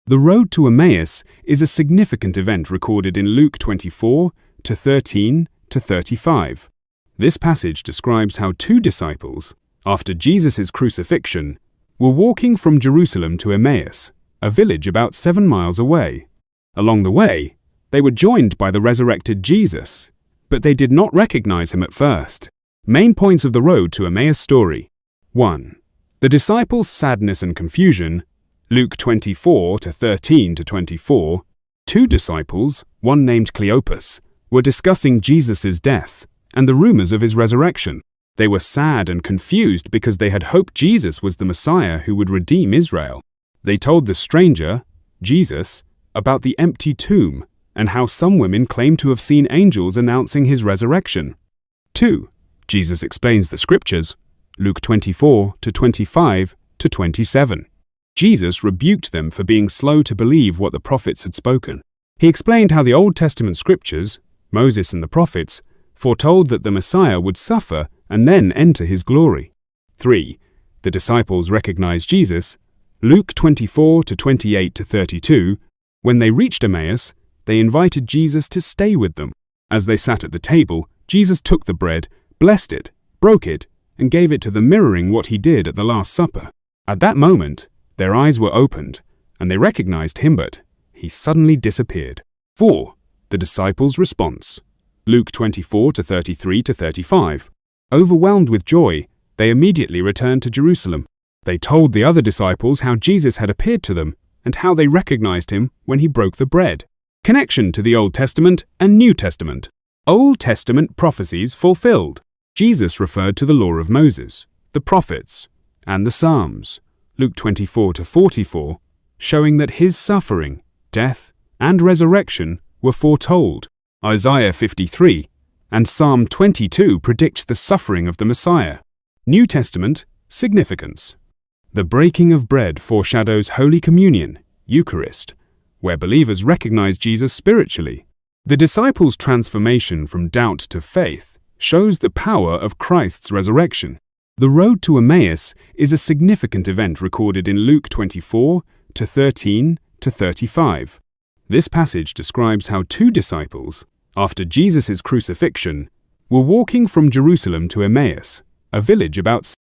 The road to Emmaus is a significant event recorded in Luke 24:13-35. This passage describes how two disciples, after Jesus' crucifixion, were walking from Jerusalem to Emmaus, a village about 7 miles away. Along the way, they were joined by the resurrected Jesus, but they did not recognize him at first. Main points of the road to Emmaus story. 1. The disciples' sadness and confusion. Luke 24:13-24. Two disciples, one named Cleopas, were discussing Jesus' death and the rumors of his resurrection. They were sad and confused because they had hoped Jesus was the Messiah who would redeem Israel. They told the stranger, Jesus, about the empty tomb and how some women claimed to have seen angels announcing his resurrection. 2. Jesus explains the scriptures. Luke 24:25-27. Jesus rebuked them for being slow to believe what the prophets had spoken. He explained how the Old Testament scriptures, Moses and the prophets, foretold that the Messiah would suffer and then enter his glory. 3. The disciples recognized Jesus. Luke 24:28-32. When they reached Emmaus, they invited Jesus to stay with them. As they sat at the table, Jesus took the bread, blessed it, broke it, and gave it to them, mirroring what he did at the Last Supper. At that moment, their eyes were opened, and they recognized him, but he suddenly disappeared. 4. The disciples' response. Luke 24:33-35. Overwhelmed with joy, they immediately returned to Jerusalem. They told the other disciples how Jesus had appeared to them and how they recognized him when he broke the bread. Connection to the Old Testament and New Testament. Old Testament prophecies fulfilled. Jesus referred to the law of Moses, the prophets, and the Psalms. Luke 24:44, showing that his suffering, death, and resurrection were foretold. Isaiah 53 and Psalm 22 predict the suffering of the Messiah. New Testament significance. The breaking of bread foreshadows Holy Communion, Eucharist, where believers recognize Jesus spiritually. The disciples' transformation from doubt to faith shows the power of Christ's resurrection. The road to Emmaus is a significant event recorded in Luke 24:13-35. This passage describes how two disciples, after Jesus' crucifixion, were walking from Jerusalem to Emmaus, a village about